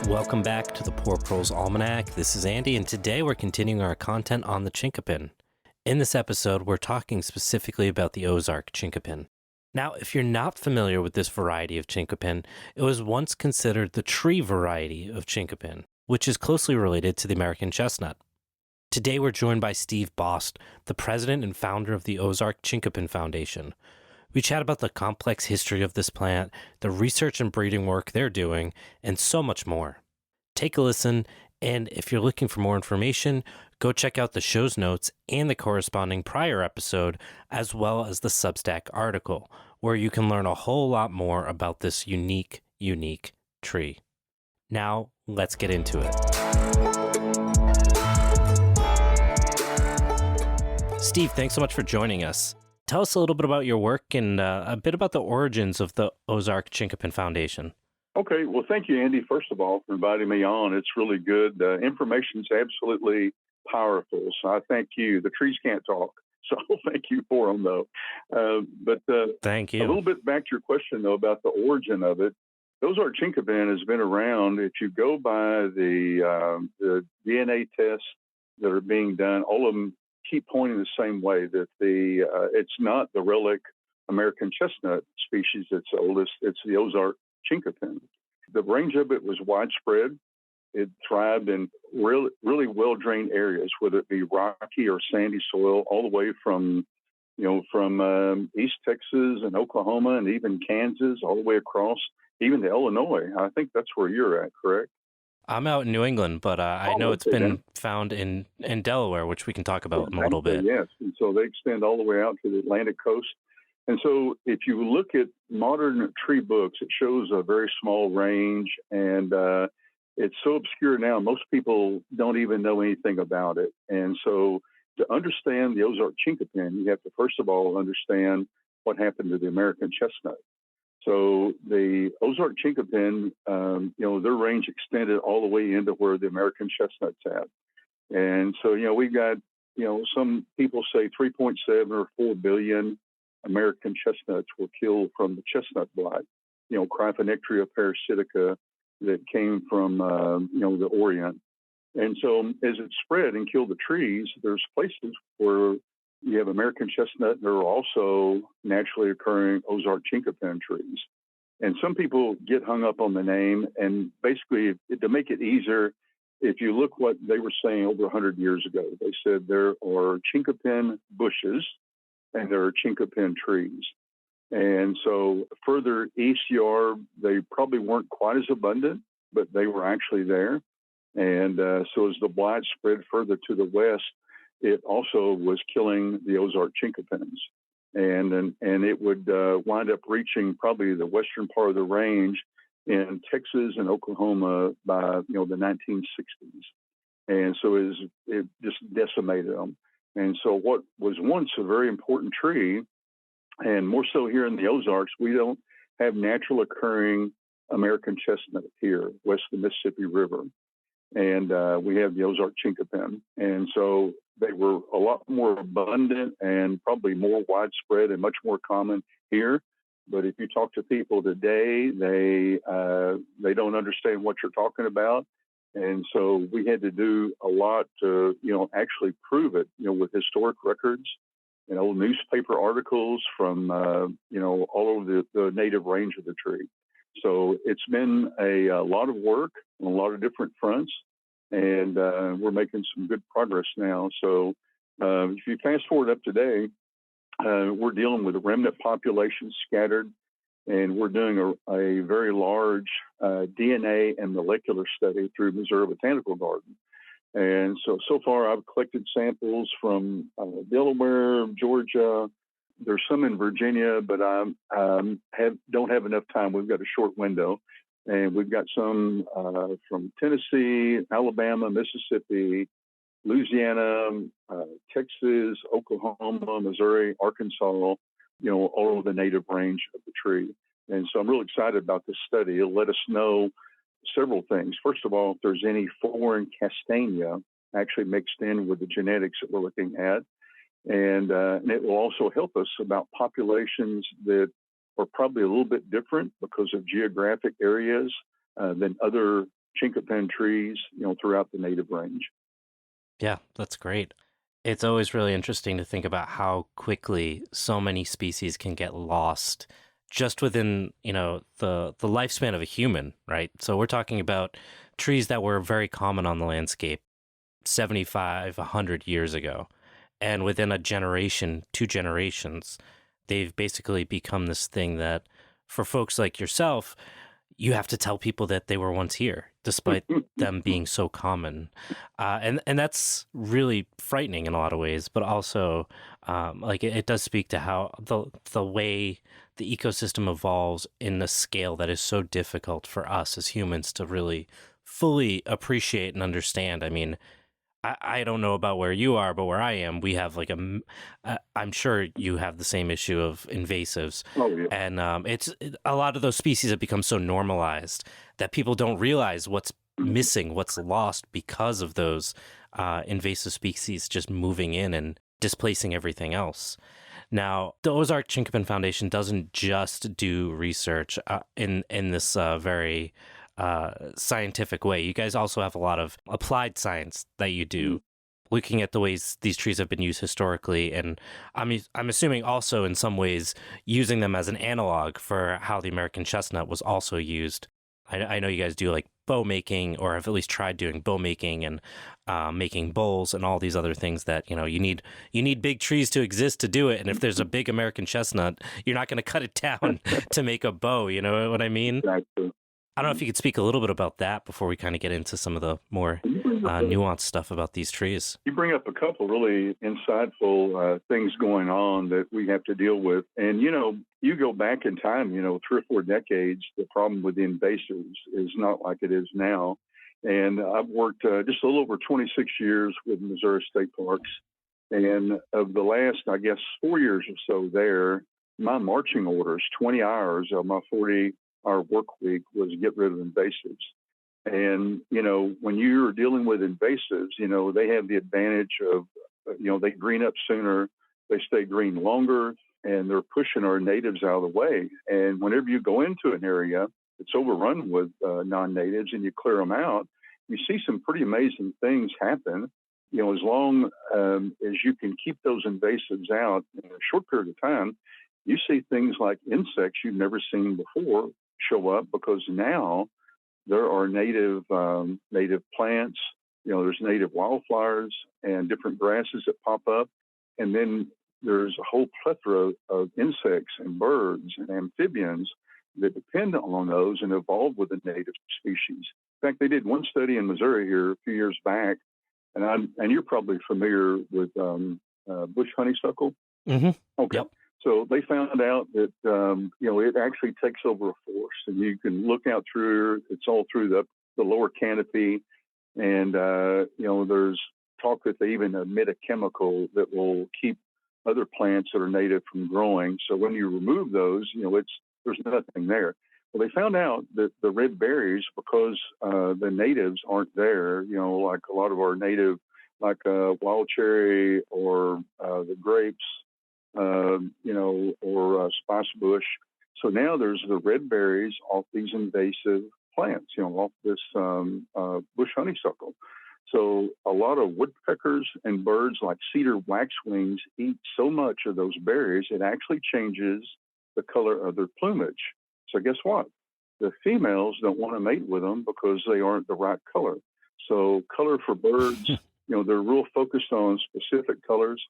Welcome back to the Poor Proles Almanac. This is Andy, and today we're continuing our content on the chinkapin. In this episode, we're talking specifically about the Ozark chinkapin. Now, if you're not familiar with this variety of chinkapin, it was once considered the tree variety of chinkapin, which is closely related to the American chestnut. Today, we're joined by Steve Bost, the president and founder of the Ozark Chinkapin Foundation. We chat about the complex history of this plant, the research and breeding work they're doing, and so much more. Take a listen, and if you're looking for more information, go check out the show's notes and the corresponding prior episode, as well as the Substack article, where you can learn a whole lot more about this unique tree. Now, let's get into it. Steve, thanks so much for joining us. Tell us a little bit about your work and a bit about the origins of the Ozark Chinkapin Foundation. Okay. Well, thank you, Andy, first of all, for inviting me on. It's really good. The information's absolutely powerful. So I thank you. The trees can't talk. So thank you for them, though. Thank you. A little bit back to your question, though, about the origin of it. Ozark Chinkapin has been around. If you go by the DNA tests that are being done, all of them keep pointing the same way, that it's not the relic American chestnut species that's oldest. It's the Ozark chinkapin. The range of it was widespread. It thrived in really well-drained areas, whether it be rocky or sandy soil, all the way from East Texas and Oklahoma and even Kansas, all the way across, even to Illinois. I think that's where you're at, correct? I'm out in New England, but I know it's been found in Delaware, which we can talk about in a little bit. Yes, and so they extend all the way out to the Atlantic coast. And so if you look at modern tree books, it shows a very small range, and it's so obscure now, most people don't even know anything about it. And so to understand the Ozark chinkapin, you have to first of all understand what happened to the American chestnut. So the Ozark chinkapin, their range extended all the way into where the American chestnut's at. And so, we've got, some people say 3.7 or 4 billion American chestnuts were killed from the chestnut blight, Cryphonectria parasitica that came from, the Orient. And so as it spread and killed the trees, there's places where you have American chestnut, and there are also naturally occurring Ozark chinkapin trees. And some people get hung up on the name, and basically, to make it easier, if you look what they were saying over 100 years ago, they said there are chinkapin bushes and there are chinkapin trees. And so further east you are, they probably weren't quite as abundant, but they were actually there. And so as the blight spread further to the west, it also was killing the Ozark chinkapins. And it would wind up reaching probably the western part of the range in Texas and Oklahoma by, the 1960s. And so it just decimated them. And so what was once a very important tree, and more so here in the Ozarks, we don't have natural occurring American chestnut here west of the Mississippi River. And we have the Ozark chinkapin. And so they were a lot more abundant and probably more widespread and much more common here. But if you talk to people today, they don't understand what you're talking about. And so we had to do a lot to, actually prove it, with historic records and old newspaper articles from, all over the native range of the tree. So it's been a lot of work on a lot of different fronts, and we're making some good progress now. So if you fast forward up today, we're dealing with a remnant population scattered, and we're doing a very large DNA and molecular study through Missouri Botanical Garden. And so far I've collected samples from Delaware, Georgia. There's some in Virginia, but I don't have enough time. We've got a short window. And we've got some from Tennessee, Alabama, Mississippi, Louisiana, Texas, Oklahoma, Missouri, Arkansas, all over the native range of the tree. And so I'm really excited about this study. It'll let us know several things. First of all, if there's any foreign castanea actually mixed in with the genetics that we're looking at. And it will also help us about populations that are probably a little bit different because of geographic areas than other chinkapin trees, throughout the native range. Yeah, that's great. It's always really interesting to think about how quickly so many species can get lost just within, the lifespan of a human, right? So we're talking about trees that were very common on the landscape 75, 100 years ago. And within a generation, 2 generations, they've basically become this thing that for folks like yourself, you have to tell people that they were once here, despite them being so common, and that's really frightening in a lot of ways. But also, like it does speak to how the way the ecosystem evolves in a scale that is so difficult for us as humans to really fully appreciate and understand. I mean, I don't know about where you are, but where I am, we have like I'm sure you have the same issue of invasives. Oh, yeah. And a lot of those species have become so normalized that people don't realize what's missing, what's lost because of those invasive species just moving in and displacing everything else. Now, the Ozark Chinkapin Foundation doesn't just do research in this very scientific way. You guys also have a lot of applied science that you do, looking at the ways these trees have been used historically, and I'm assuming also in some ways using them as an analog for how the American chestnut was also used. I know you guys do like bow making, or have at least tried doing bow making and making bowls and all these other things that you need big trees to exist to do it. And if there's a big American chestnut, you're not going to cut it down to make a bow. You know what I mean? Exactly. I don't know if you could speak a little bit about that before we kind of get into some of the more nuanced stuff about these trees. You bring up a couple really insightful things going on that we have to deal with. And, you go back in time, 3 or 4 decades, the problem with the invasives is not like it is now. And I've worked just a little over 26 years with Missouri State Parks. And of the last, I guess, 4 years or so there, my marching orders, 20 hours of my 40-hour work week, was get rid of invasives. And, when you're dealing with invasives, they have the advantage of, they green up sooner, they stay green longer, and they're pushing our natives out of the way. And whenever you go into an area that's overrun with non-natives and you clear them out, you see some pretty amazing things happen. As long as you can keep those invasives out in a short period of time, you see things like insects you've never seen before show up, because now there are native plants, there's native wildflowers and different grasses that pop up. And then there's a whole plethora of insects and birds and amphibians that depend on those and evolve with the native species. In fact, they did one study in Missouri here a few years back, and you're probably familiar with bush honeysuckle. Mm-hmm. Okay. Yep. So they found out that, it actually takes over a forest, and you can look out through, it's all through the lower canopy. And, there's talk that they even emit a chemical that will keep other plants that are native from growing. So when you remove those, there's nothing there. Well, they found out that the red berries, because the natives aren't there, like a lot of our native, like wild cherry or the grapes, or spice bush. So now there's the red berries off these invasive plants, off this bush honeysuckle. So a lot of woodpeckers and birds like cedar waxwings eat so much of those berries, it actually changes the color of their plumage. So guess what? The females don't want to mate with them because they aren't the right color. So color for birds, they're real focused on specific colors.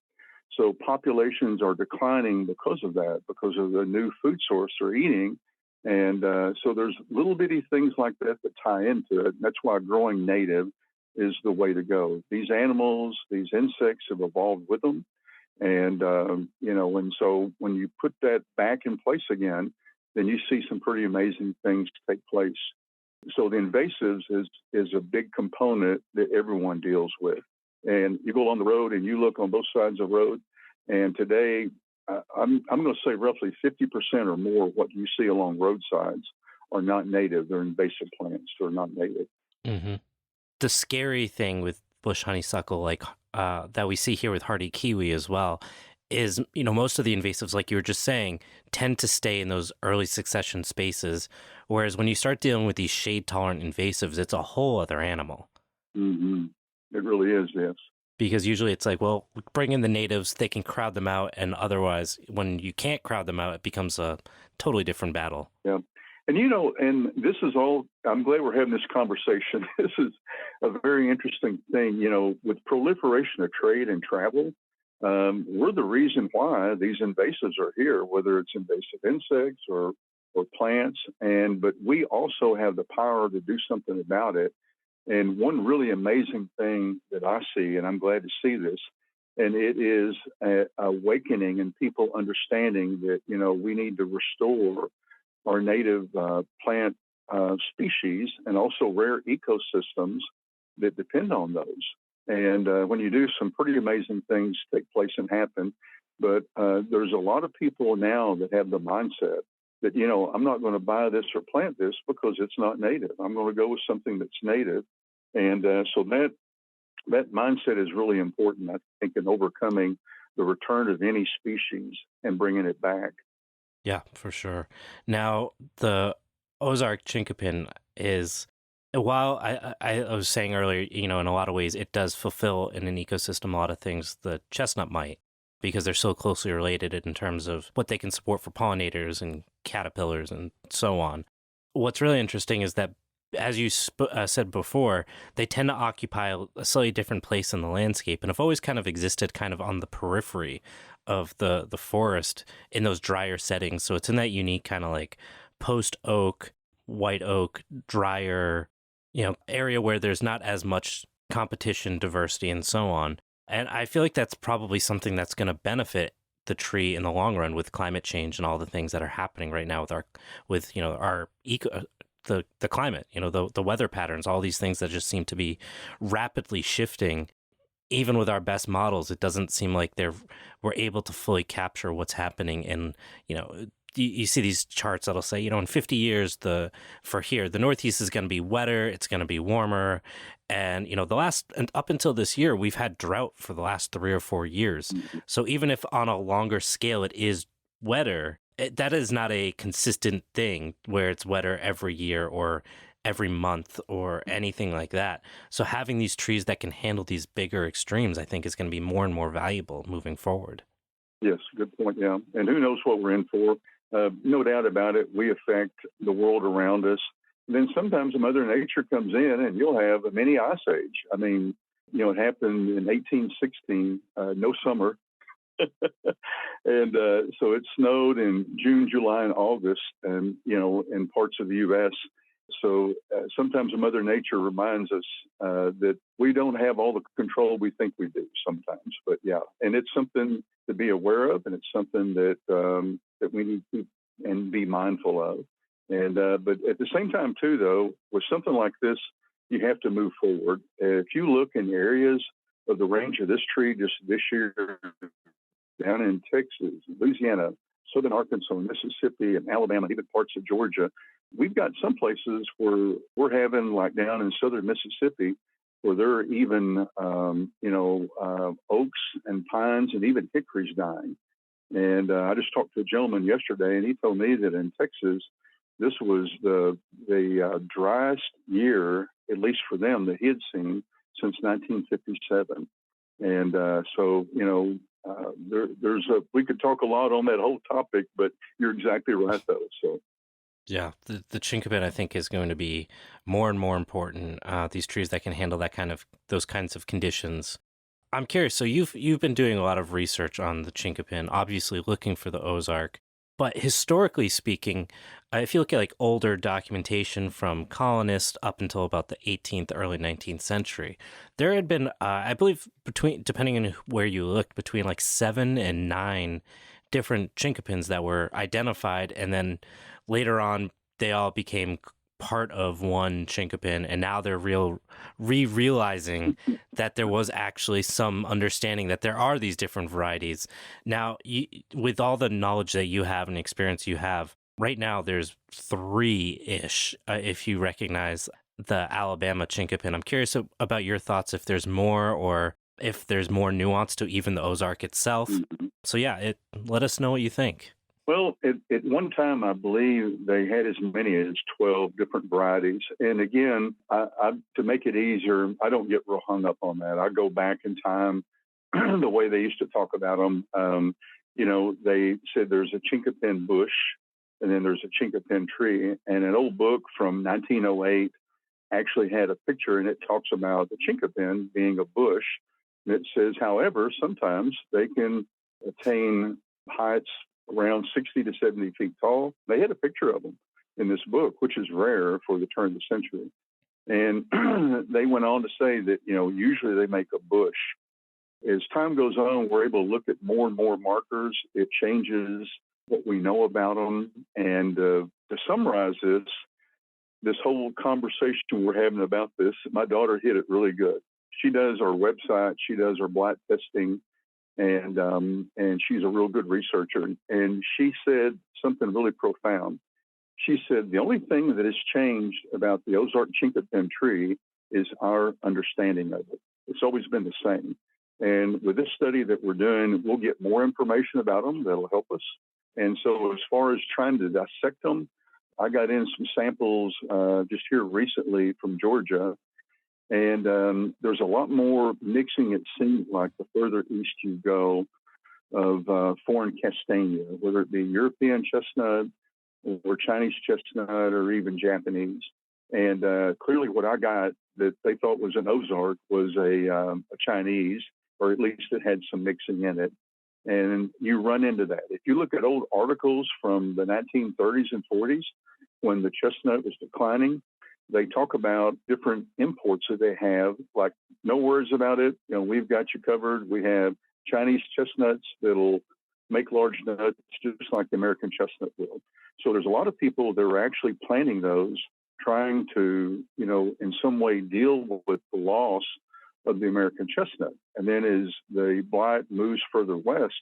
So populations are declining because of that, because of the new food source they're eating. And so there's little bitty things like that tie into it. That's why growing native is the way to go. These animals, these insects have evolved with them. And, and so when you put that back in place again, then you see some pretty amazing things take place. So the invasives is a big component that everyone deals with. And you go on the road and you look on both sides of the road, and today I'm going to say roughly 50% or more of what you see along roadsides are not native. They're invasive plants. They're not native. Mm-hmm. The scary thing with bush honeysuckle, like that we see here with hardy kiwi as well, is, most of the invasives, like you were just saying, tend to stay in those early succession spaces. Whereas when you start dealing with these shade tolerant invasives, it's a whole other animal. Hmm. It really is, yes. Because usually it's like, well, bring in the natives, they can crowd them out. And otherwise, when you can't crowd them out, it becomes a totally different battle. Yeah. And, and this is all, I'm glad we're having this conversation. This is a very interesting thing, with proliferation of trade and travel. We're the reason why these invasives are here, whether it's invasive insects or plants. But we also have the power to do something about it. And one really amazing thing that I see, and I'm glad to see this, and it is awakening and people understanding that, we need to restore our native plant species and also rare ecosystems that depend on those. And when you do, some pretty amazing things take place and happen. But there's a lot of people now that have the mindset that, I'm not going to buy this or plant this because it's not native. I'm going to go with something that's native. And so that mindset is really important, I think, in overcoming the return of any species and bringing it back. Yeah, for sure. Now, the Ozark chinkapin is, while I was saying earlier, in a lot of ways, it does fulfill in an ecosystem a lot of things the chestnut might, because they're so closely related in terms of what they can support for pollinators and caterpillars and so on. What's really interesting is that, as you said before, they tend to occupy a slightly different place in the landscape and have always kind of existed kind of on the periphery of the forest in those drier settings. So it's in that unique kind of like post oak, white oak, drier, area where there's not as much competition, diversity, and so on. And I feel like that's probably something that's going to benefit the tree in the long run with climate change and all the things that are happening right now with our the climate, the weather patterns, all these things that just seem to be rapidly shifting. Even with our best models, it doesn't seem like we're able to fully capture what's happening. And, you see these charts that'll say, in 50 years, the Northeast is going to be wetter, it's going to be warmer. And, up until this year, we've had drought for the last 3 or 4 years. So even if on a longer scale it is wetter, that is not a consistent thing where it's wetter every year or every month or anything like that. So having these trees that can handle these bigger extremes, I think, is going to be more and more valuable moving forward. Yes, good point. Yeah. And who knows what we're in for? No doubt about it. We affect the world around us. And then sometimes Mother Nature comes in and you'll have a mini ice age. I mean, it happened in 1816, no summer. And so it snowed in June, July, and August, and in parts of the U.S. So sometimes Mother Nature reminds us that we don't have all the control we think we do sometimes. But yeah, and it's something to be aware of, and it's something that that we need to and be mindful of. And but at the same time, too, though, with something like this, you have to move forward. If you look in areas of the range of this tree just this year, down in Texas, Louisiana, southern Arkansas, Mississippi, and Alabama, and even parts of Georgia, we've got some places where we're having, like down in southern Mississippi, where there are even, oaks and pines and even hickories dying. And I just talked to a gentleman yesterday, and he told me that in Texas, this was the driest year, at least for them, that he had seen since 1957. And so, we could talk a lot on that whole topic, but you're exactly right, though. So. Yeah, the chinkapin, I think, is going to be more and more important. These trees that can handle those kinds of conditions. I'm curious. So you've been doing a lot of research on the chinkapin, obviously looking for the Ozark. But historically speaking, if you look at like older documentation from colonists up until about the 18th, early 19th century, there had been, I believe, depending on where you looked, between like 7 and 9 different chinkapins that were identified, and then later on they all became part of one chinkapin, and now they're realizing that there was actually some understanding that there are these different varieties. Now, with all the knowledge that you have and experience you have, right now there's 3-ish, if you recognize the Alabama chinkapin. I'm curious about your thoughts, if there's more, or if there's more nuance to even the Ozark itself. Mhm. So yeah, let us know what you think. Well, at one time, I believe they had as many as 12 different varieties. And again, to make it easier, I don't get real hung up on that. I go back in time, the way they used to talk about them. They said there's a chinkapin bush, and then there's a chinkapin tree. And an old book from 1908 actually had a picture, and it talks about the chinkapin being a bush. And it says, however, sometimes they can attain heights around 60 to 70 feet tall. They had a picture of them in this book, which is rare for the turn of the century. And they went on to say that, usually they make a bush. As time goes on, we're able to look at more and more markers. It changes what we know about them. And to summarize this whole conversation we're having about this, my daughter hit it really good. She does our website. She does our blight testing. And she's a real good researcher. And she said something really profound. She said, the only thing that has changed about the Ozark chinkapin tree is our understanding of it. It's always been the same. And with this study that we're doing, we'll get more information about them that'll help us. And so as far as trying to dissect them, I got in some samples just here recently from Georgia. And there's a lot more mixing, it seems like, the further east you go, of foreign castanea, whether it be European chestnut or Chinese chestnut or even Japanese. And clearly what I got that they thought was an Ozark was a Chinese, or at least it had some mixing in it. And you run into that. If you look at old articles from the 1930s and 40s, when the chestnut was declining, they talk about different imports that they have, like, no worries about it. We've got you covered. We have Chinese chestnuts that'll make large nuts just like the American chestnut will. So there's a lot of people that are actually planting those, trying to, in some way deal with the loss of the American chestnut. And then as the blight moves further west,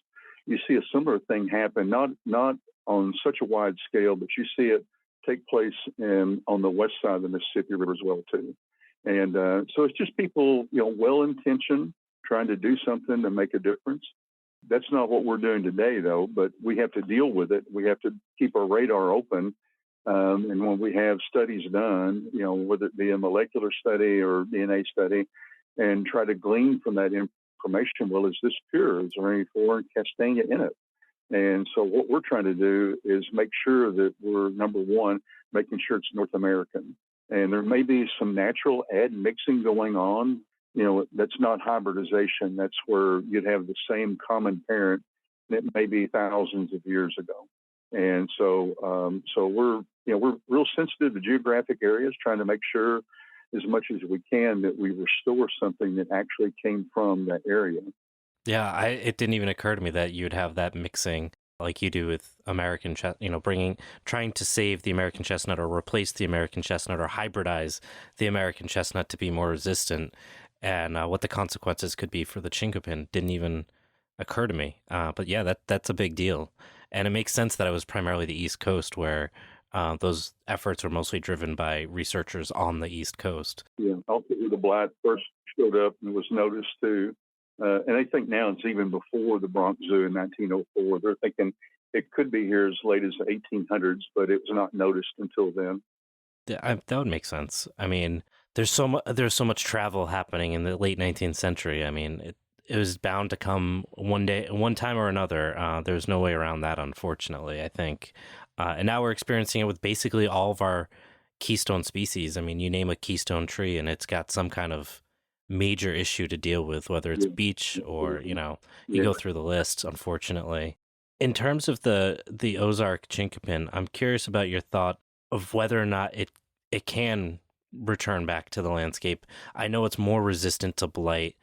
you see a similar thing happen, not on such a wide scale, but you see it take place on the west side of the Mississippi River as well, too. And so it's just people, well-intentioned, trying to do something to make a difference. That's not what we're doing today, though, but we have to deal with it. We have to keep our radar open. And when we have studies done, whether it be a molecular study or DNA study, and try to glean from that information, well, is this pure? Is there any foreign castanea in it? And so what we're trying to do is make sure that we're, number one, making sure it's North American. And there may be some natural admixing going on. That's not hybridization. That's where you'd have the same common parent that may be thousands of years ago. And so we're real sensitive to geographic areas, trying to make sure as much as we can that we restore something that actually came from that area. Yeah, it didn't even occur to me that you'd have that mixing like you do with American chestnut, trying to save the American chestnut or replace the American chestnut or hybridize the American chestnut to be more resistant, and what the consequences could be for the chinkapin didn't even occur to me. But yeah, that's a big deal, and it makes sense that it was primarily the East Coast where those efforts were mostly driven by researchers on the East Coast. Yeah, also the blight first showed up and was noticed too. And I think now it's even before the Bronx Zoo in 1904. They're thinking it could be here as late as the 1800s, but it was not noticed until then. That would make sense. I mean, there's so much travel happening in the late 19th century. I mean, it was bound to come one time or another. There's no way around that, unfortunately, I think. And now we're experiencing it with basically all of our keystone species. I mean, you name a keystone tree and it's got some kind of major issue to deal with, whether it's beach or, you go through the list, unfortunately. In terms of the Ozark chinkapin, I'm curious about your thought of whether or not it can return back to the landscape. I know it's more resistant to blight,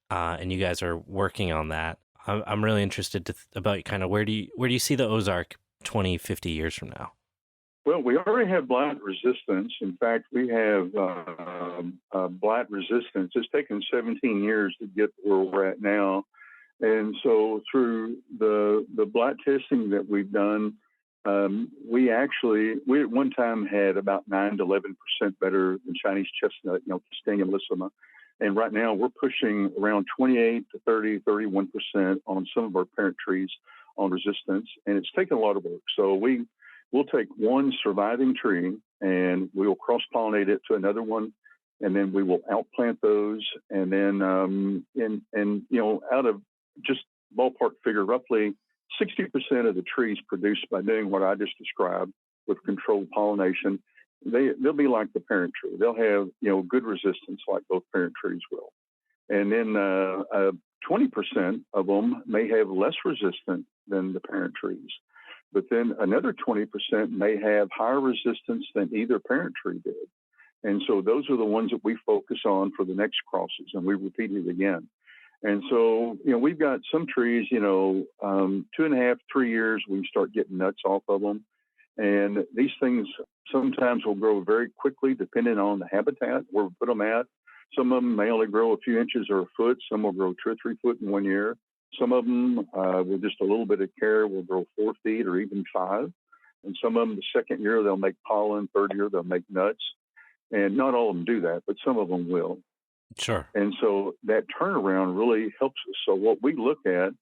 and you guys are working on that. I'm really interested about kind of where do you see the Ozark 20, 50 years from now? Well, we already have blight resistance. In fact, we have blight resistance. It's taken 17 years to get where we're at now. And so through the blight testing that we've done, we at one time had about 9 to 11% better than Chinese chestnut, Castanea mellissima. And right now we're pushing around 28 to 30, 31% on some of our parent trees on resistance. And it's taken a lot of work. So we'll take one surviving tree and we'll cross pollinate it to another one. And then we will outplant those. And then, out of just ballpark figure, roughly 60% of the trees produced by doing what I just described with controlled pollination, they'll be like the parent tree. They'll have, good resistance like both parent trees will. And then 20% of them may have less resistance than the parent trees. But then another 20% may have higher resistance than either parent tree did. And so those are the ones that we focus on for the next crosses, and we repeat it again. And so, we've got some trees, 2.5, 3 years, we start getting nuts off of them. And these things sometimes will grow very quickly, depending on the habitat where we put them at. Some of them may only grow a few inches or a foot. Some will grow 2 or 3 foot in 1 year. Some of them, with just a little bit of care, will grow 4 feet or even 5. And some of them, the second year, they'll make pollen. Third year, they'll make nuts. And not all of them do that, but some of them will. Sure. And so that turnaround really helps us. So what we look at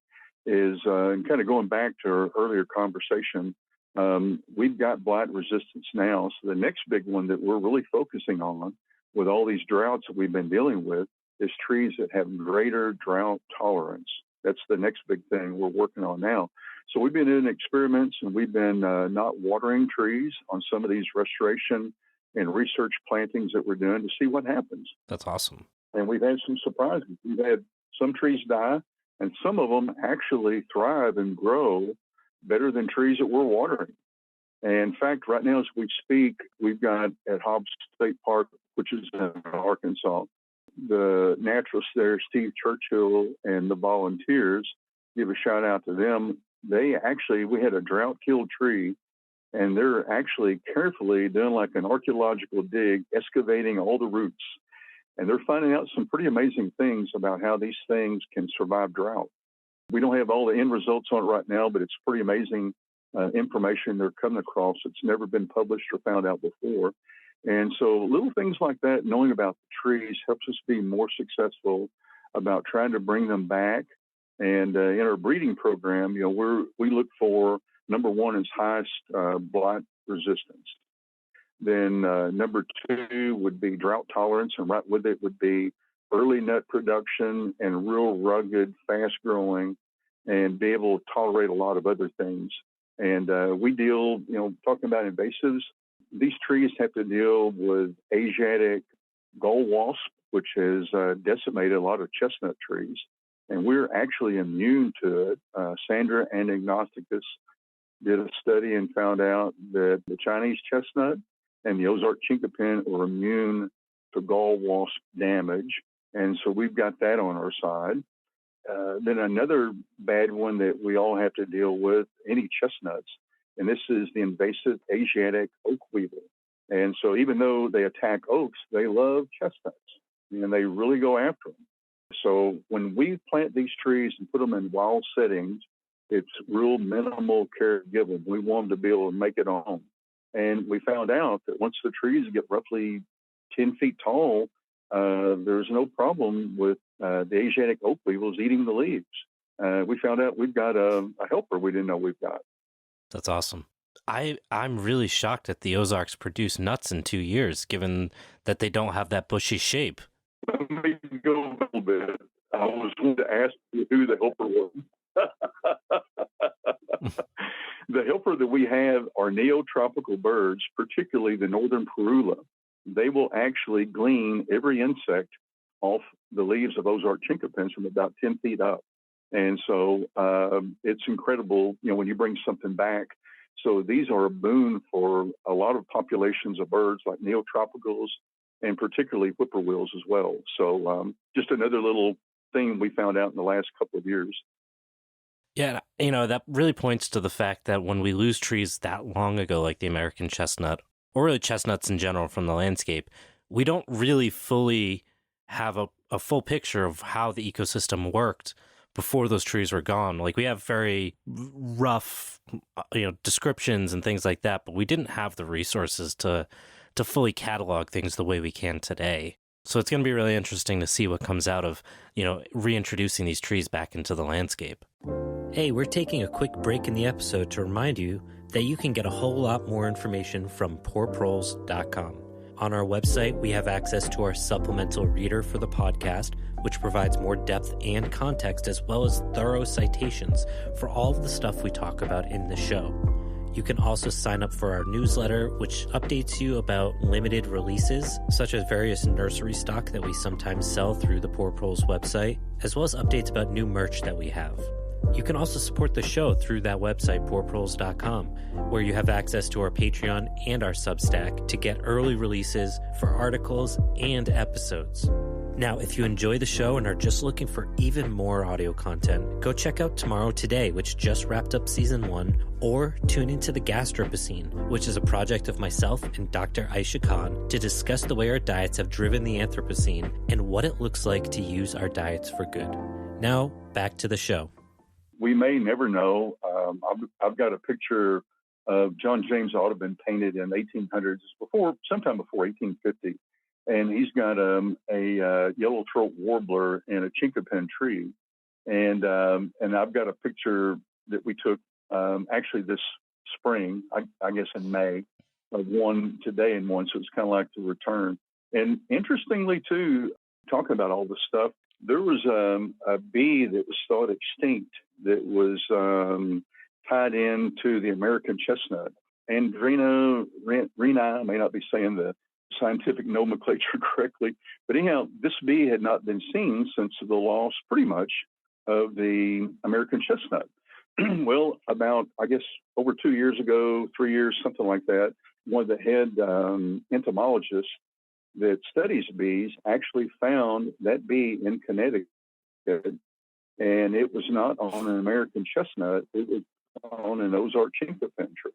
is, and kind of going back to our earlier conversation, we've got blight resistance now. So the next big one that we're really focusing on with all these droughts that we've been dealing with is trees that have greater drought tolerance. That's the next big thing we're working on now. So we've been doing experiments and we've been not watering trees on some of these restoration and research plantings that we're doing to see what happens. That's awesome. And we've had some surprises. We've had some trees die, and some of them actually thrive and grow better than trees that we're watering. And in fact, right now as we speak, we've got at Hobbs State Park, which is in Arkansas, the naturalists there, Steve Churchill, and the volunteers, give a shout out to them. We had a drought-killed tree, and they're actually carefully doing like an archaeological dig, excavating all the roots. And they're finding out some pretty amazing things about how these things can survive drought. We don't have all the end results on it right now, but it's pretty amazing information they're coming across. It's never been published or found out before. And so little things like that, knowing about the trees, helps us be more successful about trying to bring them back. And in our breeding program, we look for, number one is highest blight resistance. Then number 2 would be drought tolerance, and right with it would be early nut production and real rugged, fast growing, and be able to tolerate a lot of other things. And we deal, talking about invasives, these trees have to deal with Asiatic gold wasp, which has decimated a lot of chestnut trees. And we're actually immune to it. Sandra and Agnosticus did a study and found out that the Chinese chestnut and the Ozark chinkapin are immune to gall wasp damage. And so we've got that on our side. Then another bad one that we all have to deal with, any chestnuts, and this is the invasive Asiatic oak weevil. And so even though they attack oaks, they love chestnuts, and they really go after them. So when we plant these trees and put them in wild settings, it's real minimal care given. We want them to be able to make it on. And we found out that once the trees get roughly 10 feet tall, there's no problem with the Asiatic oak weevils eating the leaves. We found out we've got a helper we didn't know we've got. That's awesome. I'm really shocked that the Ozarks produce nuts in 2 years, given that they don't have that bushy shape. Let me go a little bit. I was going to ask you who the helper was. The helper that we have are neotropical birds, particularly the northern parula. They will actually glean every insect off the leaves of Ozark chinkapins from about 10 feet up. And so it's incredible, when you bring something back. So these are a boon for a lot of populations of birds like neotropicals and particularly whippoorwills as well. So just another little thing we found out in the last couple of years. Yeah, that really points to the fact that when we lose trees that long ago, like the American chestnut, or really chestnuts in general from the landscape, we don't really fully have a full picture of how the ecosystem worked before those trees were gone. Like, we have very rough, descriptions and things like that, but we didn't have the resources to fully catalog things the way we can today. So it's going to be really interesting to see what comes out of, reintroducing these trees back into the landscape. Hey, we're taking a quick break in the episode to remind you that you can get a whole lot more information from poorproles.com. On our website, we have access to our supplemental reader for the podcast, which provides more depth and context as well as thorough citations for all of the stuff we talk about in the show. You can also sign up for our newsletter, which updates you about limited releases, such as various nursery stock that we sometimes sell through the Poor Proles website, as well as updates about new merch that we have. You can also support the show through that website, poorproles.com, where you have access to our Patreon and our Substack to get early releases for articles and episodes. Now, if you enjoy the show and are just looking for even more audio content, go check out Tomorrow Today, which just wrapped up season 1, or tune into the Gastropocene, which is a project of myself and Dr. Aisha Khan to discuss the way our diets have driven the Anthropocene and what it looks like to use our diets for good. Now, back to the show. We may never know. I've got a picture of John James Audubon painted in 1800s, sometime before 1850. And he's got a yellow throat warbler in a chinkapin tree. And I've got a picture that we took actually this spring, I guess in May, of one today and one. So it's kind of like the return. And interestingly, too, talking about all this stuff, there was a bee that was thought extinct that was tied into the American chestnut. Andrena reni, I may not be saying the scientific nomenclature correctly, but anyhow, this bee had not been seen since the loss pretty much of the American chestnut. Well, about, I guess, over 2 years ago, 3 years, something like that, one of the head entomologists that studies bees actually found that bee in Connecticut, and it was not on an American chestnut, it was on an Ozark chinkapin tree.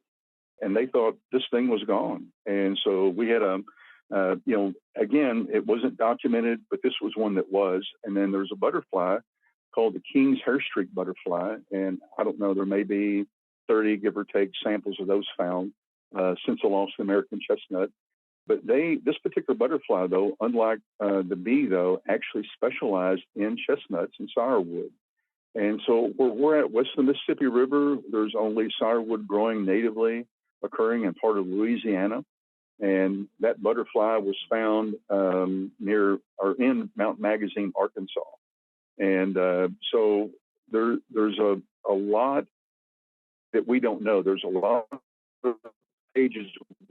And they thought this thing was gone. And so we had again, it wasn't documented, but this was one that was. And then there's a butterfly called the King's hairstreak butterfly. And I don't know, there may be 30, give or take, samples of those found since the loss of the American chestnut. But this particular butterfly, though, unlike the bee, though, actually specialized in chestnuts and sourwood. And so where we're at west of the Mississippi River, there's only sourwood growing natively, occurring in part of Louisiana. And that butterfly was found near or in Mount Magazine, Arkansas. And so there's a lot that we don't know. There's a lot of pages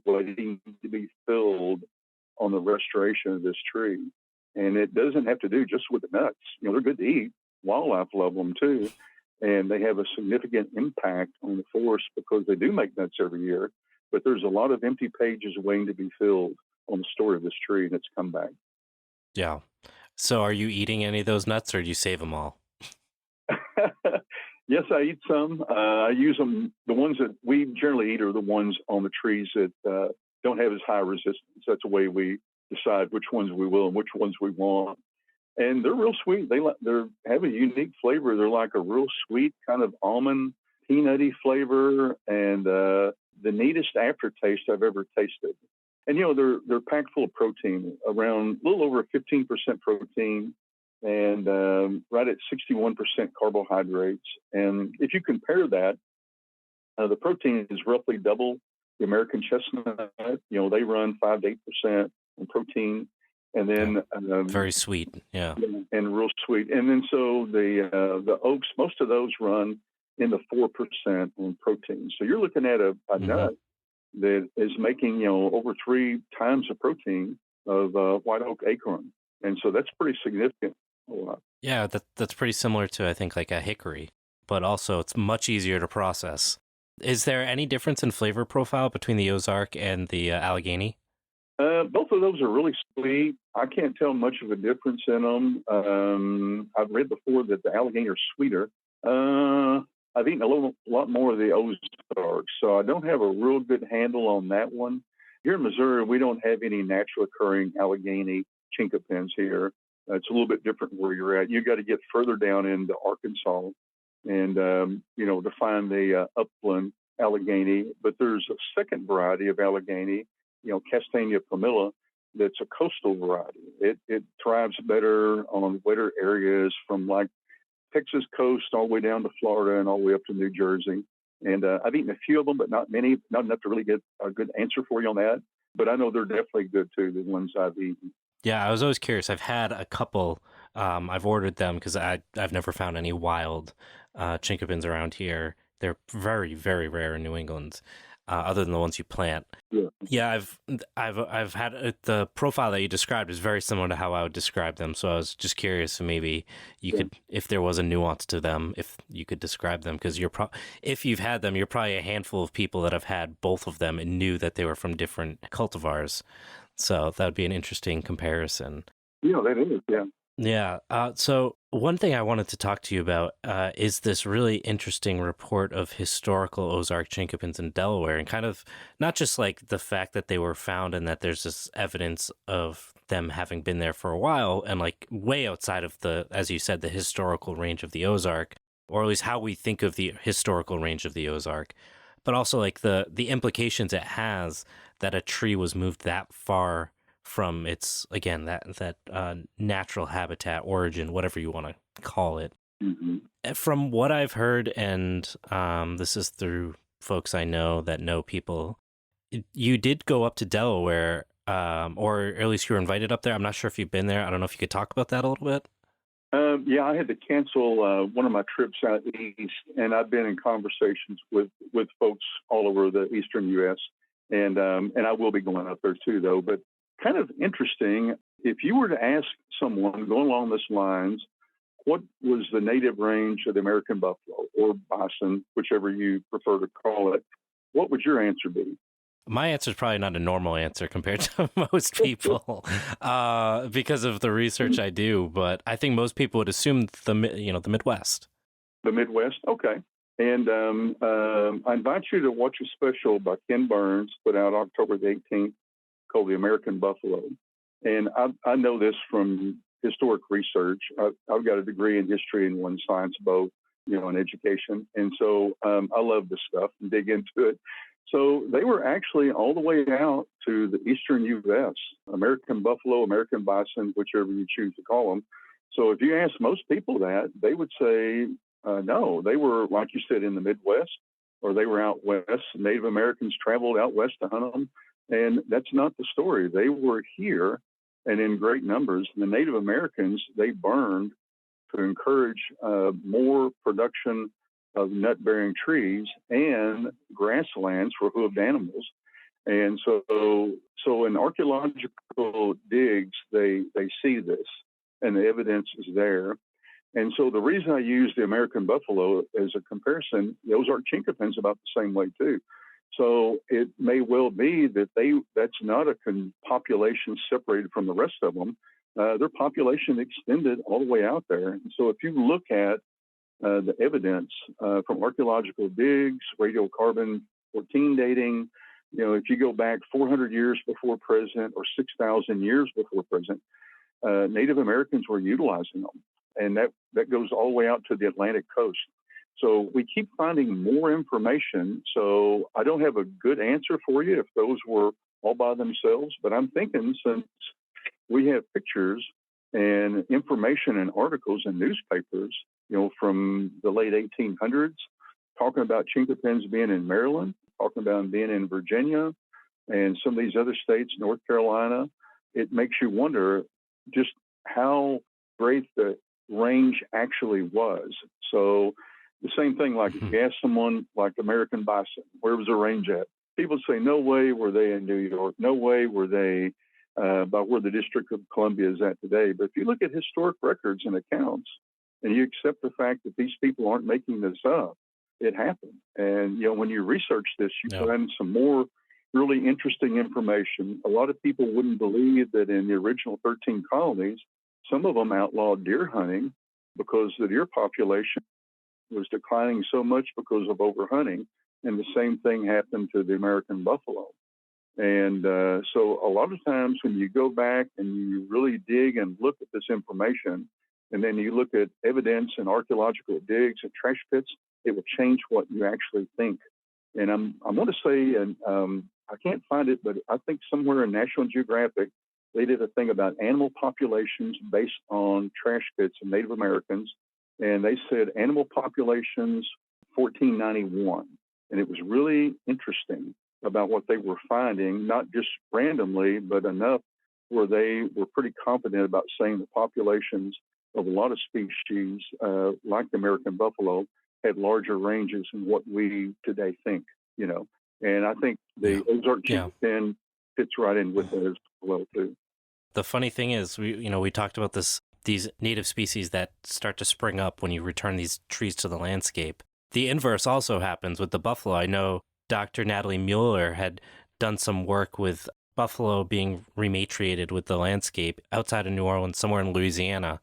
waiting to be filled on the restoration of this tree. And it doesn't have to do just with the nuts. They're good to eat. Wildlife love them too. And they have a significant impact on the forest because they do make nuts every year. But there's a lot of empty pages waiting to be filled on the story of this tree and its comeback. Yeah. So are you eating any of those nuts or do you save them all? Yes, I eat some. I use them. The ones that we generally eat are the ones on the trees that don't have as high resistance. That's the way we decide which ones we will and which ones we want. And they're real sweet. They have a unique flavor. They're like a real sweet kind of almond, peanutty flavor, and the neatest aftertaste I've ever tasted. And they're packed full of protein, around a little over 15% protein, and right at 61% carbohydrates. And if you compare that, the protein is roughly double the American chestnut. They run 5 to 8% in protein. And then very sweet, yeah, and real sweet. And then so the oaks, most of those run in the 4% on protein. So you're looking at a nut that is making over 3 times the protein of white oak acorn, and so that's pretty significant. Yeah, that's pretty similar to I think like a hickory, but also it's much easier to process. Is there any difference in flavor profile between the Ozark and the Allegheny? Both of those are really sweet. I can't tell much of a difference in them. I've read before that the Allegheny are sweeter. I've eaten a lot more of the Ozark, so I don't have a real good handle on that one. Here in Missouri, we don't have any natural occurring Allegheny chinkapins here. It's a little bit different where you're at. You got to get further down into Arkansas and, to find the upland Allegheny. But there's a second variety of Allegheny, Castanea pumila, that's a coastal variety. It thrives better on wetter areas from like Texas coast all the way down to Florida and all the way up to New Jersey. And I've eaten a few of them, but not many, not enough to really get a good answer for you on that. But I know they're definitely good too, the ones I've eaten. Yeah, I was always curious. I've had a couple. I've ordered them because I've never found any wild chinkapins around here. They're very, very rare in New England, other than the ones you plant. Yeah. Yeah, I've had the profile that you described is very similar to how I would describe them. So I was just curious if maybe you Yeah. could, if there was a nuance to them, if you could describe them, because if you've had them, you're probably a handful of people that have had both of them and knew that they were from different cultivars. So that would be an interesting comparison. Yeah, that is. Yeah. Yeah. So one thing I wanted to talk to you about is this really interesting report of historical Ozark chinkapins in Delaware, and kind of not just like the fact that they were found and that there's this evidence of them having been there for a while and like way outside of the, as you said, the historical range of the Ozark, or at least how we think of the historical range of the Ozark, but also like the implications it has that a tree was moved that far from its, again, that natural habitat origin, whatever you want to call it. Hmm. From what I've heard, and this is through folks I know that know people, you did go up to Delaware, or at least you were invited up there. I'm not sure if you've been there. I don't know if you could talk about that a little bit. Yeah, I had to cancel one of my trips out east, and I've been in conversations with folks all over the eastern U.S. And I will be going up there too, though. But kind of interesting, if you were to ask someone going along this lines, what was the native range of the American buffalo or bison, whichever you prefer to call it, what would your answer be? My answer is probably not a normal answer compared to most people, because of the research I do. But I think most people would assume the Midwest. The Midwest? Okay. And I invite you to watch a special by Ken Burns, put out October the 18th, called The American Buffalo. And I know this from historic research. I've got a degree in history and one science, both, in education. And so I love this stuff and dig into it. So they were actually all the way out to the eastern U.S., American buffalo, American bison, whichever you choose to call them. So if you ask most people that, they would say, no, they were, like you said, in the Midwest, or they were out west. Native Americans traveled out west to hunt them. And that's not the story. They were here and in great numbers. And the Native Americans, they burned to encourage more production of nut-bearing trees and grasslands for hoofed animals. And so in archaeological digs, they see this, and the evidence is there. And so the reason I use the American buffalo as a comparison, the Ozark chinkapin's about the same way too. So it may well be that that's not a population separated from the rest of them. Their population extended all the way out there. And so if you look at the evidence from archaeological digs, radiocarbon 14 dating, if you go back 400 years before present or 6,000 years before present, Native Americans were utilizing them. And that goes all the way out to the Atlantic coast. So we keep finding more information. So I don't have a good answer for you if those were all by themselves, but I'm thinking since we have pictures and information and articles in newspapers, from the late 1800s, talking about chinkapins being in Maryland, talking about them being in Virginia, and some of these other states, North Carolina, it makes you wonder just how great the range actually was. So the same thing, like if you ask someone like American bison, where was the range at? People say, no way were they in New York. No way were they about where the District of Columbia is at today. But if you look at historic records and accounts, and you accept the fact that these people aren't making this up, it happened. And, when you research this, you find some more really interesting information. A lot of people wouldn't believe that in the original 13 colonies, some of them outlawed deer hunting because the deer population was declining so much because of overhunting. And the same thing happened to the American buffalo. And so a lot of times when you go back and you really dig and look at this information, and then you look at evidence and archaeological digs and trash pits, it will change what you actually think. And I'm going to say, and I can't find it, but I think somewhere in National Geographic, they did a thing about animal populations based on trash pits of Native Americans, and they said animal populations 1491, and it was really interesting about what they were finding, not just randomly, but enough where they were pretty confident about saying the populations of a lot of species, like the American buffalo, had larger ranges than what we today think, you know. And I think the Ozark chinkapin fits right in with it as well, too. The funny thing is, we talked about these native species that start to spring up when you return these trees to the landscape. The inverse also happens with the buffalo. I know Dr. Natalie Mueller had done some work with buffalo being rematriated with the landscape outside of New Orleans, somewhere in Louisiana.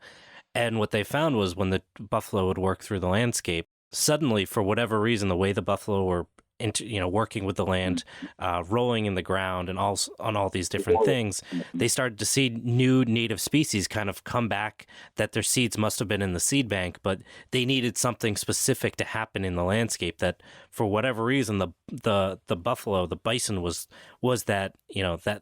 And what they found was when the buffalo would work through the landscape, suddenly, for whatever reason, the way the buffalo were working with the land, rolling in the ground, and on all these different things, they started to see new native species kind of come back that their seeds must have been in the seed bank, but they needed something specific to happen in the landscape that, for whatever reason, the buffalo, the bison was that,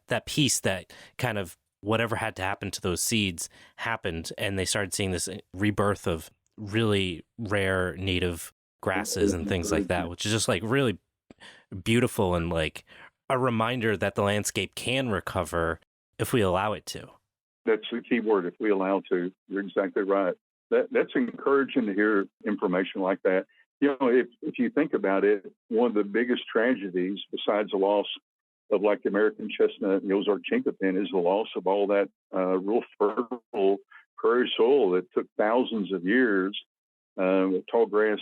that piece that kind of whatever had to happen to those seeds happened, and they started seeing this rebirth of really rare native grasses and things like that, which is just like really beautiful and like a reminder that the landscape can recover if we allow it to. That's the key word, if we allow to. You're exactly right. That's encouraging to hear information like that. If you think about it, one of the biggest tragedies, besides the loss of like the American chestnut and the Ozark chinkapin, is the loss of all that real fertile prairie soil that took thousands of years with tall grass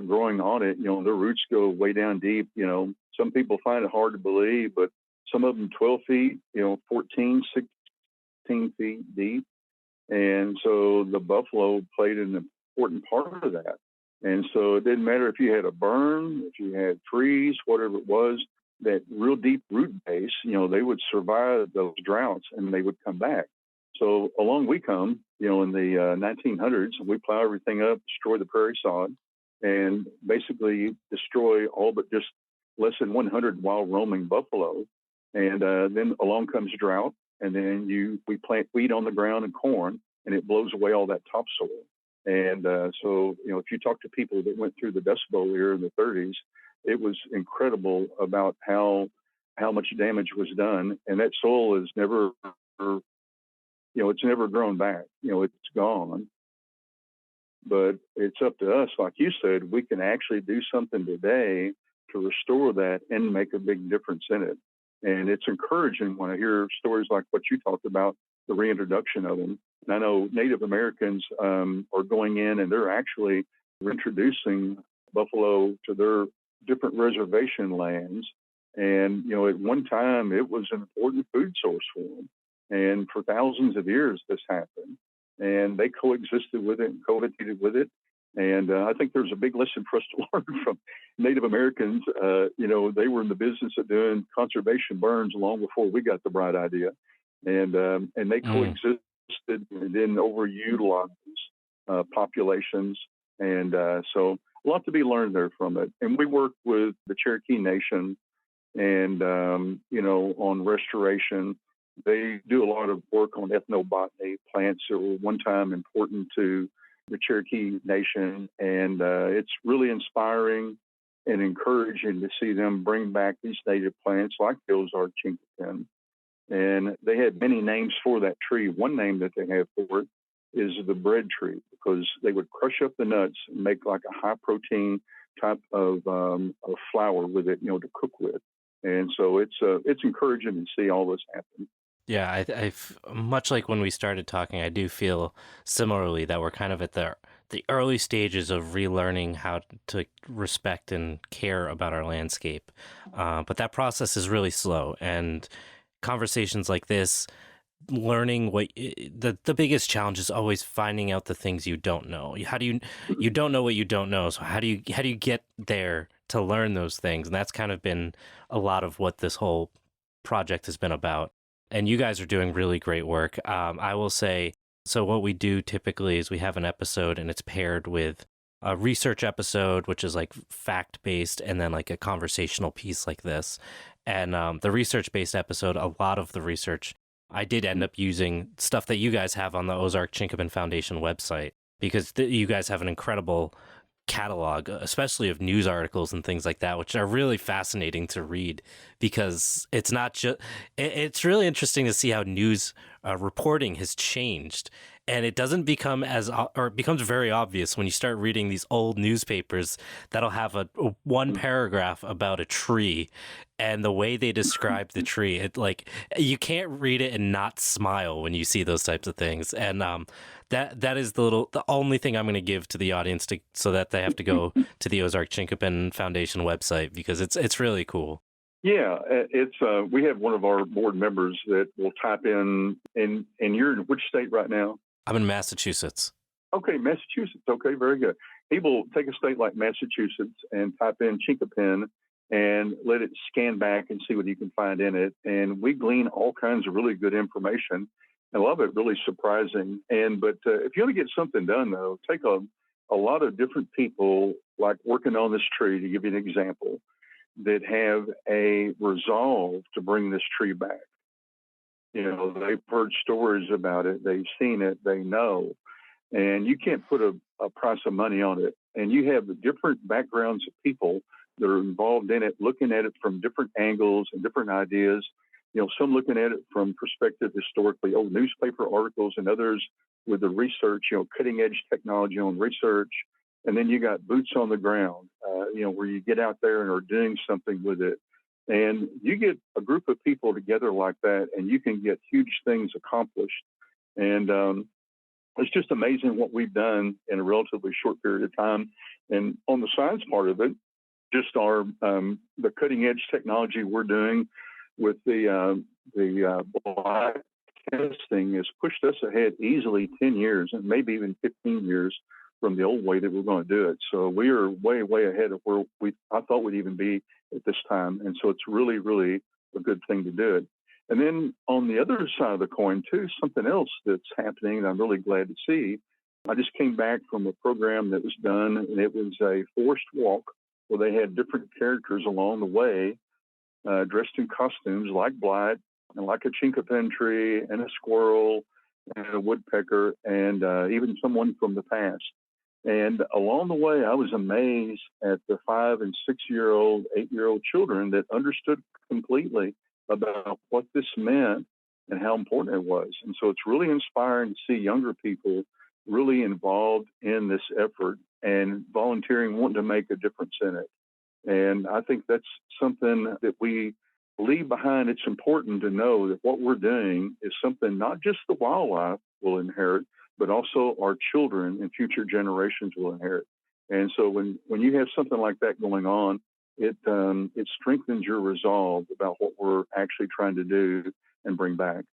growing on it. Their roots go way down deep. Some people find it hard to believe, but some of them 12 feet, 14, 16 feet deep. And so the buffalo played an important part of that. And so it didn't matter if you had a burn, if you had freeze, whatever it was, that real deep root base, they would survive those droughts and they would come back. So along we come, in the 1900s, we plow everything up, destroy the prairie sod, and basically destroy all but just less than 100 wild roaming buffalo. And then along comes drought, and then we plant wheat on the ground and corn, and it blows away all that topsoil. And so, if you talk to people that went through the Dust Bowl era in the 30s, it was incredible about how much damage was done. And that soil is never, it's never grown back. It's gone. But it's up to us. Like you said, we can actually do something today to restore that and make a big difference in it. And it's encouraging when I hear stories like what you talked about, the reintroduction of them. And I know Native Americans are going in and they're actually reintroducing buffalo to their different reservation lands. And, at one time it was an important food source for them. And for thousands of years this happened. And they coexisted with it and cohabitated with it. And I think there's a big lesson for us to learn from Native Americans. They were in the business of doing conservation burns long before we got the bright idea. And they coexisted and then overutilized populations. And so a lot to be learned there from it. And we work with the Cherokee Nation and, on restoration. They do a lot of work on ethnobotany, plants that were one time important to the Cherokee Nation. And it's really inspiring and encouraging to see them bring back these native plants like the Ozark chinkapin. And they had many names for that tree. One name that they have for it is the bread tree, because they would crush up the nuts and make like a high protein type of flour with it, to cook with. And so it's encouraging to see all this happen. Yeah, I much like when we started talking, I do feel similarly that we're kind of at the early stages of relearning how to respect and care about our landscape. But that process is really slow, and conversations like this, learning the biggest challenge is always finding out the things you don't know. You don't know what you don't know, so how do you get there to learn those things? And that's kind of been a lot of what this whole project has been about. And you guys are doing really great work. I will say, so what we do typically is we have an episode and it's paired with a research episode, which is like fact-based, and then like a conversational piece like this. And the research-based episode, a lot of the research I did end up using stuff that you guys have on the Ozark Chinkapin Foundation website because you guys have an incredible catalog, especially of news articles and things like that, which are really fascinating to read because it's not just, it's really interesting to see how news reporting has changed. And it doesn't become or it becomes very obvious when you start reading these old newspapers that'll have a one paragraph about a tree and the way they describe the tree. It like, you can't read it and not smile when you see those types of things. And that is the only thing I'm going to give to the audience so that they have to go to the Ozark Chinkapin Foundation website because it's really cool. Yeah, it's we have one of our board members that will type in, and you're in which state right now? I'm in Massachusetts. Okay, Massachusetts. Okay, very good. He will take a state like Massachusetts and type in Chinkapin and let it scan back and see what he can find in it. And we glean all kinds of really good information. I love it, really surprising. But if you want to get something done, though, take a lot of different people, like working on this tree, to give you an example, that have a resolve to bring this tree back. You know, they've heard stories about it, they've seen it, they know, and you can't put a price of money on it. And you have the different backgrounds of people that are involved in it, looking at it from different angles and different ideas. You know, some looking at it from perspective historically, old newspaper articles, and others with the research, you know, cutting edge technology on research. And then you got boots on the ground, you know, where you get out there and are doing something with it. And you get a group of people together like that, and you can get huge things accomplished. And it's just amazing what we've done in a relatively short period of time. And on the science part of it, just the cutting edge technology we're doing with the black testing has pushed us ahead easily 10 years and maybe even 15 years from the old way that we're going to do it. So we are way, way ahead of where I thought we'd even be at this time. And so it's really, really a good thing to do it. And then on the other side of the coin, too, something else that's happening that I'm really glad to see. I just came back from a program that was done, and it was a forest walk where they had different characters along the way dressed in costumes like Blight and like a chinkapin tree and a squirrel and a woodpecker and even someone from the past. And along the way, I was amazed at the 5 and 6-year-old, 8-year-old children that understood completely about what this meant and how important it was. And so it's really inspiring to see younger people really involved in this effort and volunteering, wanting to make a difference in it. And I think that's something that we leave behind. It's important to know that what we're doing is something not just the wildlife will inherit, but also our children and future generations will inherit. And so when you have something like that going on, it strengthens your resolve about what we're actually trying to do and bring back.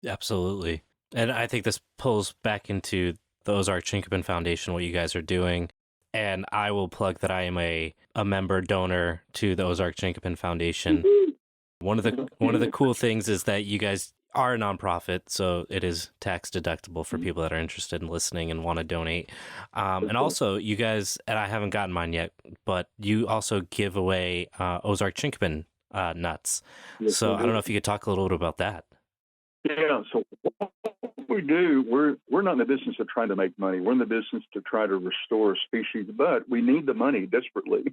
Absolutely. And I think this pulls back into the Ozark Chinkapin Foundation, what you guys are doing. And I will plug that I am a member donor to the Ozark Chinkapin Foundation. One of the cool things is that you guys are a nonprofit, so it is tax deductible for people that are interested in listening and want to donate. And also, you guys, and I haven't gotten mine yet, but you also give away Ozark Chinkapin nuts. Yes, so I don't know if you could talk a little bit about that. Yeah. So what we do, we're not in the business of trying to make money. We're in the business to try to restore a species, but we need the money desperately.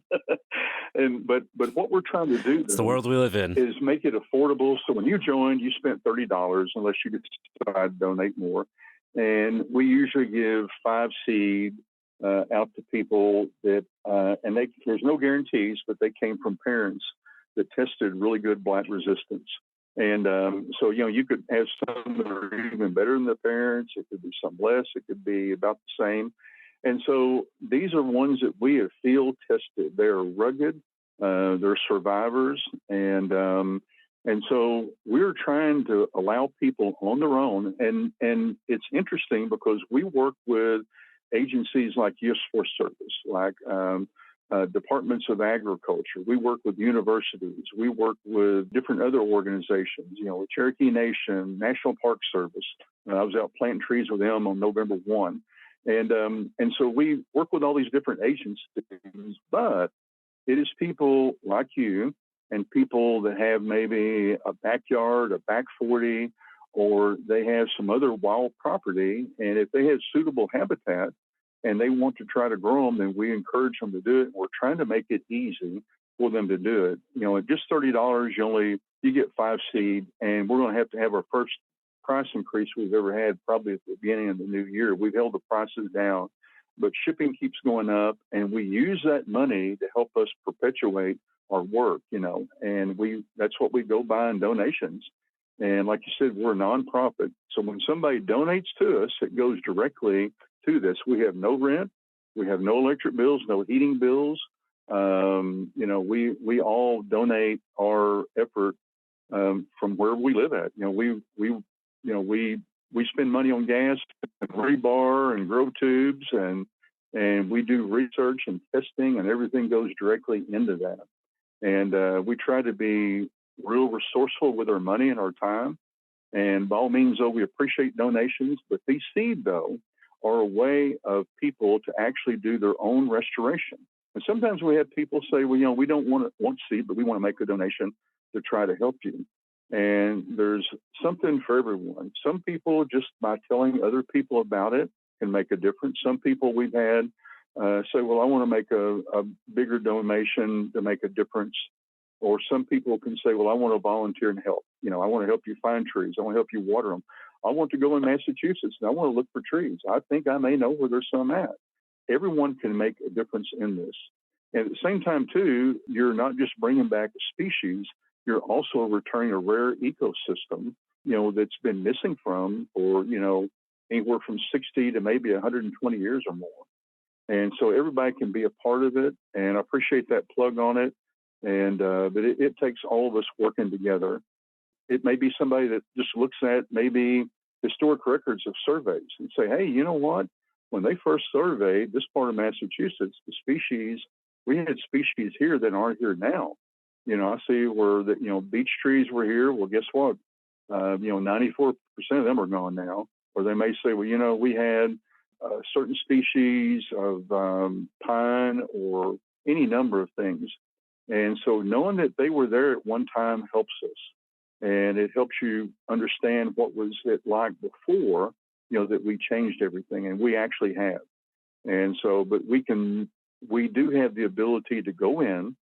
But what we're trying to do, it's the world we live in, is make it affordable. So when you join, you spent $30 unless you decide to donate more. And we usually give 5 seed out to people that, and there's no guarantees, but they came from parents that tested really good blight resistance. And so, you know, you could have some that are even better than the parents. It could be some less. It could be about the same. And so these are ones that we have field tested. They're rugged. They're survivors. And so we're trying to allow people on their own. And it's interesting because we work with agencies like U.S. Forest Service, like departments of agriculture. We work with universities. We work with different other organizations, you know, Cherokee Nation, National Park Service. I was out planting trees with them on November 1. And so we work with all these different agencies, but it is people like you and people that have maybe a backyard, a back 40, or they have some other wild property. And if they have suitable habitat and they want to try to grow them, then we encourage them to do it. We're trying to make it easy for them to do it. At just $30, you get 5 seed, and we're going to have our first price increase we've ever had probably at the beginning of the new year. We've held the prices down, but shipping keeps going up, and we use that money to help us perpetuate our work, and that's what we go by in donations. And like you said, we're a nonprofit. So when somebody donates to us, it goes directly to this. We have no rent. We have no electric bills, no heating bills. We all donate our effort from where we live at. We spend money on gas and rebar and grow tubes, and we do research and testing, and everything goes directly into that. And we try to be real resourceful with our money and our time. And by all means, though, we appreciate donations, but these seed, though, are a way of people to actually do their own restoration. And sometimes we have people say, well, we don't want seed, but we want to make a donation to try to help you. And there's something for everyone. Some people, just by telling other people about it, can make a difference. Some people we've had say, well, I want to make a bigger donation to make a difference. Or some people can say, well, I want to volunteer and help. I want to help you find trees. I want to help you water them. I want to go in Massachusetts and I want to look for trees. I think I may know where there's some at. Everyone can make a difference in this. And at the same time, too, you're not just bringing back a species, you're also returning a rare ecosystem, that's been missing for, anywhere from 60 to maybe 120 years or more. And so everybody can be a part of it. And I appreciate that plug on it. And but it takes all of us working together. It may be somebody that just looks at maybe historic records of surveys and say, hey, you know what? When they first surveyed this part of Massachusetts, we had species here that aren't here now. I see where beech trees were here. Well, guess what? 94% of them are gone now. Or they may say, well, we had certain species of pine or any number of things. And so knowing that they were there at one time helps us. And it helps you understand what was it like before, that we changed everything. And we actually have. And so, but we do have the ability to go in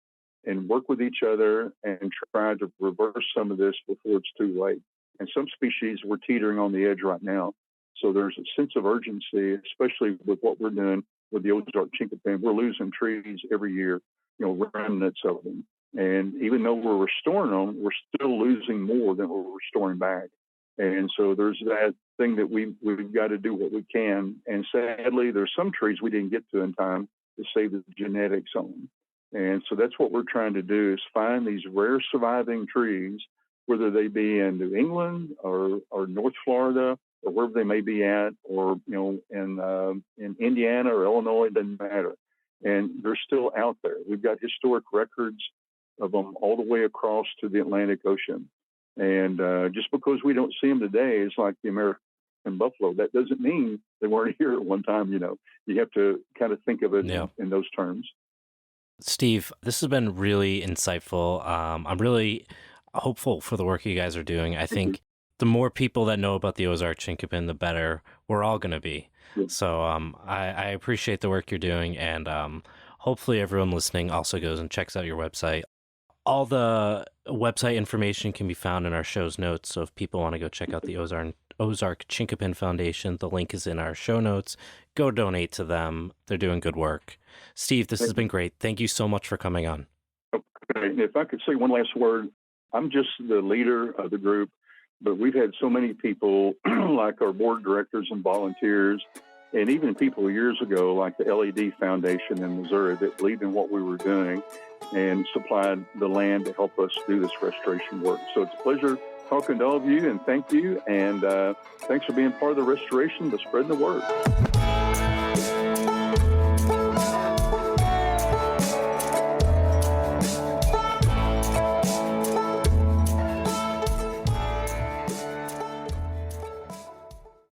and work with each other and try to reverse some of this before it's too late. And some species we're teetering on the edge right now. So there's a sense of urgency, especially with what we're doing with the Ozark chinkapin. We're losing trees every year, remnants of them. And even though we're restoring them, we're still losing more than we're restoring back. And so there's that thing that we've got to do what we can. And sadly, there's some trees we didn't get to in time to save the genetics on them. And so that's what we're trying to do, is find these rare surviving trees, whether they be in New England or North Florida or wherever they may be at, or in Indiana or Illinois, it doesn't matter. And they're still out there. We've got historic records of them all the way across to the Atlantic Ocean. And just because we don't see them today, it's like the American buffalo. That doesn't mean they weren't here at one time. You have to kind of think of it in those terms. Steve, this has been really insightful. I'm really hopeful for the work you guys are doing. I think the more people that know about the Ozark chinkapin, the better we're all going to be. Yeah. So I appreciate the work you're doing, and hopefully everyone listening also goes and checks out your website. All the website information can be found in our show's notes, so if people want to go check out the Ozark Chinkapin Foundation, the link is in our show notes. Go donate to them. They're doing good work. Steve, this has been great. Thank you so much for coming on. Okay. If I could say one last word, I'm just the leader of the group, but we've had so many people like our board directors and volunteers, and even people years ago like the LED Foundation in Missouri that believed in what we were doing and supplied the land to help us do this restoration work. So it's a pleasure talking to all of you, and thank you. And thanks for being part of the restoration, but spreading the word.